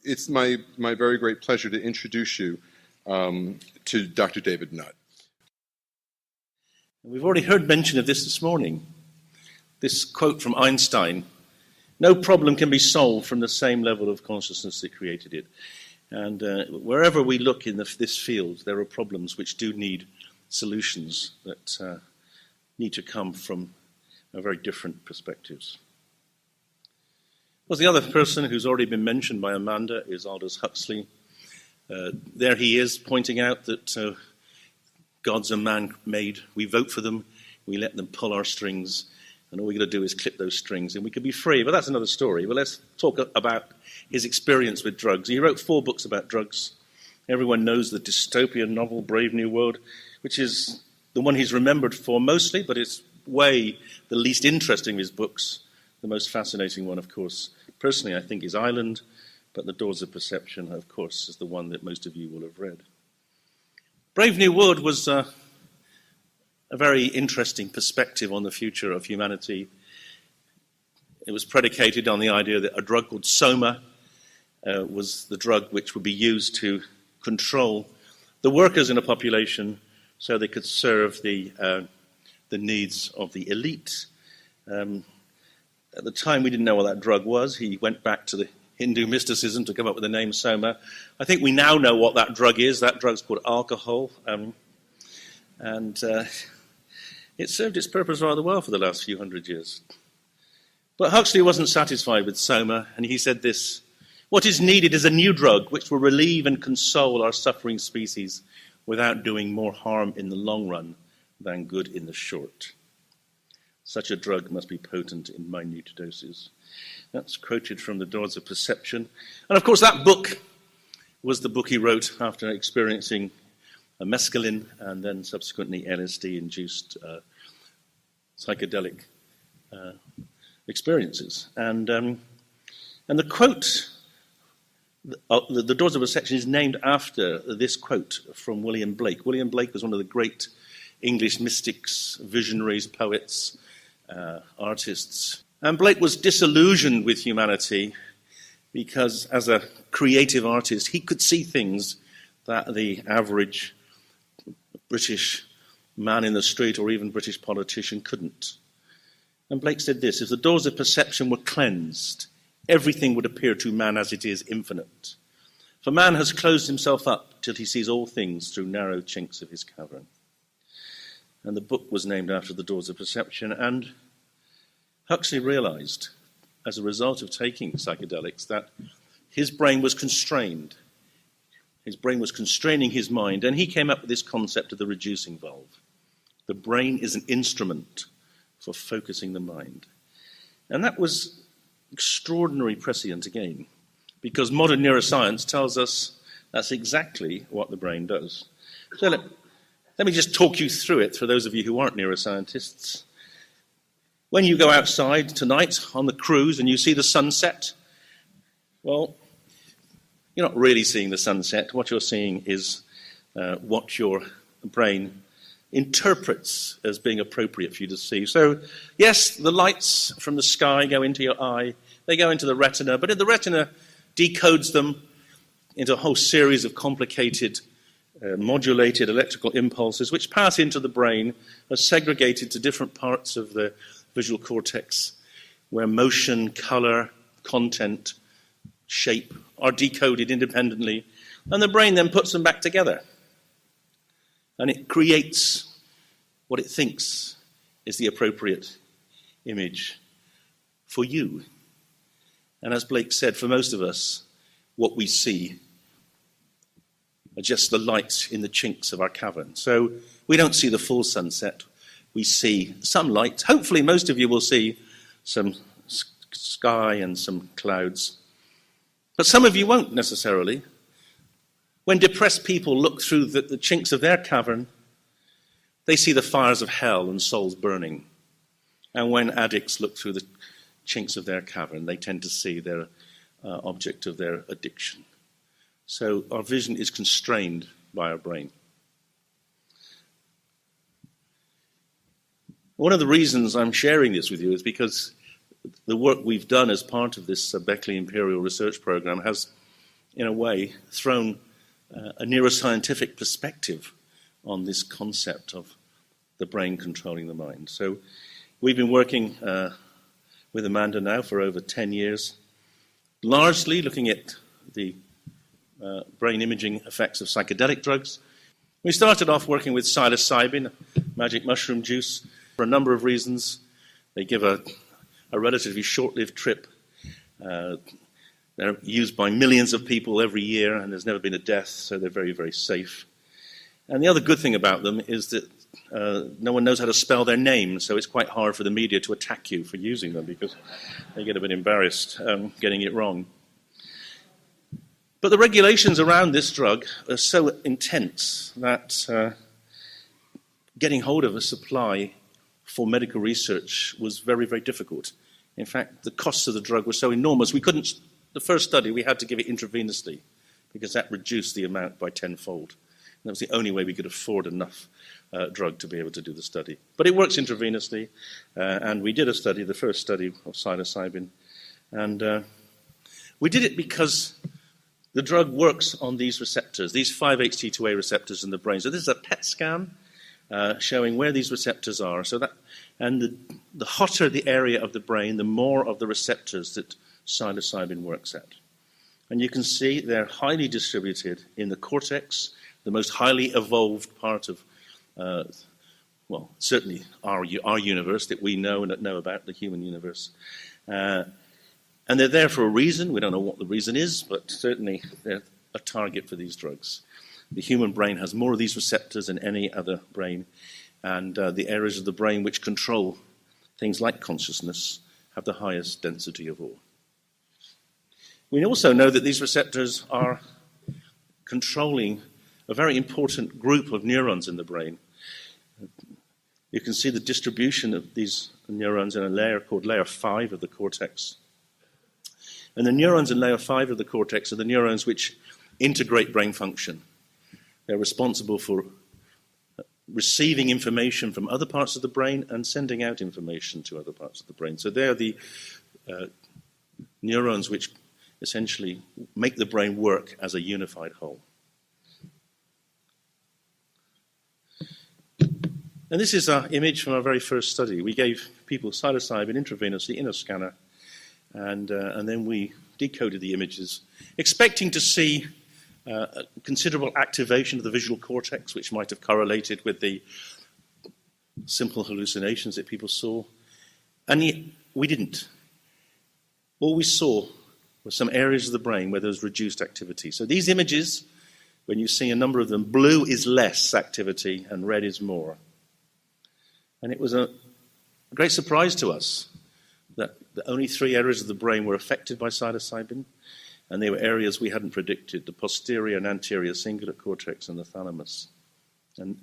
it's my very great pleasure to introduce you to Dr. David Nutt. We've already heard mention of this morning. This quote from Einstein: "No problem can be solved from the same level of consciousness that created it." And wherever we look in this field, there are problems which do need solutions that need to come from very different perspectives. Well, the other person who's already been mentioned by Amanda is Aldous Huxley. There he is, pointing out that gods are man-made. We vote for them, we let them pull our strings, and all we got to do is clip those strings, and we could be free. But that's another story. But let's talk about his experience with drugs. He wrote 4 books about drugs. Everyone knows the dystopian novel Brave New World, which is the one he's remembered for mostly, but it's way the least interesting of his books. The most fascinating one, of course, personally, I think, is Island, but The Doors of Perception, of course, is the one that most of you will have read. Brave New World was a very interesting perspective on the future of humanity. It was predicated on the idea that a drug called Soma was the drug which would be used to control the workers in a population so they could serve the needs of the elite. At the time, we didn't know what that drug was. He went back to the Hindu mysticism to come up with the name Soma. I think we now know what that drug is. That drug's called alcohol. It served its purpose rather well for the last few hundred years. But Huxley wasn't satisfied with Soma, and he said this: "What is needed is a new drug which will relieve and console our suffering species without doing more harm in the long run than good in the short. Such a drug must be potent in minute doses." That's quoted from The Doors of Perception. And of course, that book was the book he wrote after experiencing a mescaline and then subsequently LSD-induced psychedelic experiences. And the quote, The Doors of Perception, is named after this quote from William Blake. William Blake was one of the great English mystics, visionaries, poets, artists. And Blake was disillusioned with humanity because, as a creative artist, he could see things that the average British man in the street or even British politician couldn't. And Blake said this: "If the doors of perception were cleansed, everything would appear to man as it is infinite. For man has closed himself up till he sees all things through narrow chinks of his cavern." And the book was named after The Doors of Perception. And Huxley realized, as a result of taking psychedelics, that his brain was constrained. His brain was constraining his mind, and he came up with this concept of the reducing valve. The brain is an instrument for focusing the mind. And that was extraordinary prescient again, because modern neuroscience tells us that's exactly what the brain does. So let me just talk you through it for those of you who aren't neuroscientists. When you go outside tonight on the cruise and you see the sunset, well, you're not really seeing the sunset. What you're seeing is what your brain interprets as being appropriate for you to see. So, yes, the lights from the sky go into your eye, they go into the retina, but the retina decodes them into a whole series of complicated modulated electrical impulses which pass into the brain, are segregated to different parts of the visual cortex, where motion, color, content, shape are decoded independently, and the brain then puts them back together. And it creates what it thinks is the appropriate image for you. And as Blake said, for most of us, what we see are just the lights in the chinks of our cavern. So we don't see the full sunset. We see some light. Hopefully most of you will see some sky and some clouds. But some of you won't necessarily. When depressed people look through the chinks of their cavern, they see the fires of hell and souls burning. And when addicts look through the chinks of their cavern, they tend to see their object of their addiction. So our vision is constrained by our brain. One of the reasons I'm sharing this with you is because the work we've done as part of this Beckley Imperial Research Program has in a way, thrown a neuroscientific perspective on this concept of the brain controlling the mind. So we've been working with Amanda now for over 10 years, largely looking at the brain imaging effects of psychedelic drugs. We started off working with psilocybin, magic mushroom juice, for a number of reasons. They give a relatively short-lived trip. They're used by millions of people every year, and there's never been a death, so they're very, very safe. And the other good thing about them is that no one knows how to spell their name, so it's quite hard for the media to attack you for using them because they get a bit embarrassed getting it wrong. But the regulations around this drug are so intense that getting hold of a supply for medical research was very, very difficult. In fact, the costs of the drug were so enormous, the first study, we had to give it intravenously because that reduced the amount by tenfold. And that was the only way we could afford enough drug to be able to do the study. But it works intravenously, and we did a study, the first study of psilocybin. And we did it because the drug works on these receptors, these 5-HT2A receptors in the brain. So this is a PET scan showing where these receptors are. And the hotter the area of the brain, the more of the receptors that psilocybin works at. And you can see they're highly distributed in the cortex, the most highly evolved part of, certainly our universe that we know and that know about, the human universe. And they're there for a reason. We don't know what the reason is, but certainly they're a target for these drugs. The human brain has more of these receptors than any other brain, and the areas of the brain which control things like consciousness have the highest density of all. We also know that these receptors are controlling a very important group of neurons in the brain. You can see the distribution of these neurons in a layer called layer 5 of the cortex. And the neurons in layer 5 of the cortex are the neurons which integrate brain function. They're responsible for receiving information from other parts of the brain and sending out information to other parts of the brain. So they're the neurons which essentially make the brain work as a unified whole. And this is our image from our very first study. We gave people psilocybin intravenously in a scanner, and then we decoded the images, expecting to see considerable activation of the visual cortex, which might have correlated with the simple hallucinations that people saw. And yet, we didn't. All we saw were some areas of the brain where there was reduced activity. So these images, when you see a number of them, blue is less activity and red is more. And it was a great surprise to us that only 3 areas of the brain were affected by psilocybin, and they were areas we hadn't predicted, the posterior and anterior cingulate cortex and the thalamus. And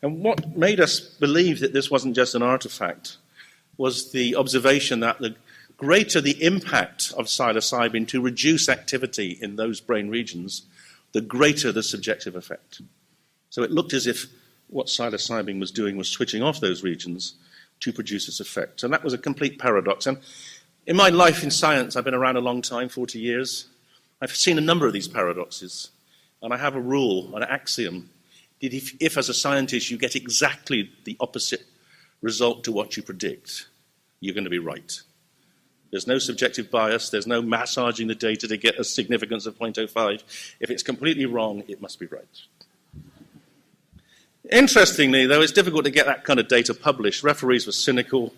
what made us believe that this wasn't just an artifact was the observation that the greater the impact of psilocybin to reduce activity in those brain regions, the greater the subjective effect. So it looked as if what psilocybin was doing was switching off those regions to produce its effect. And that was a complete paradox. And in my life in science, I've been around a long time, 40 years, I've seen a number of these paradoxes. And I have a rule, an axiom, that if as a scientist you get exactly the opposite result to what you predict, you're going to be right. There's no subjective bias. There's no massaging the data to get a significance of 0.05. If it's completely wrong, it must be right. Interestingly, though, it's difficult to get that kind of data published. Referees were cynical.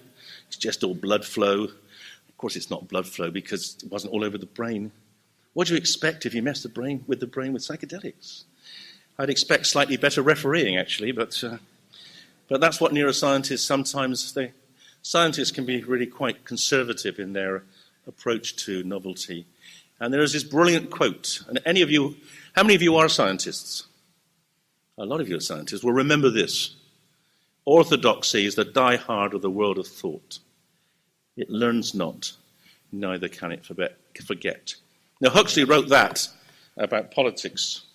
It's just all blood flow. Of course, it's not blood flow because it wasn't all over the brain. What do you expect if you mess the brain with psychedelics? I'd expect slightly better refereeing, actually, but that's what neuroscientists sometimes... Scientists can be really quite conservative in their approach to novelty. And there is this brilliant quote. And how many of you are scientists? A lot of you are scientists. Well, remember this. Orthodoxy is the die-hard of the world of thought. It learns not, neither can it forget. Now, Huxley wrote that about politics,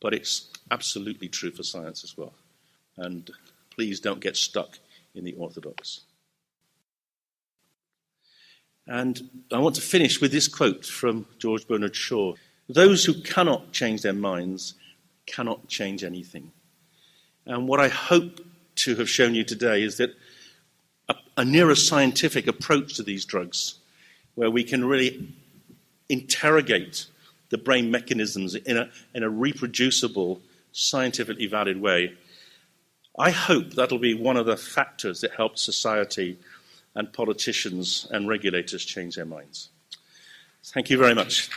but it's absolutely true for science as well. And please don't get stuck in the orthodox. And I want to finish with this quote from George Bernard Shaw. Those who cannot change their minds cannot change anything. And what I hope to have shown you today is that a neuroscientific approach to these drugs, where we can really interrogate the brain mechanisms in a reproducible, scientifically valid way, I hope that'll be one of the factors that helps society and politicians and regulators change their minds. Thank you very much.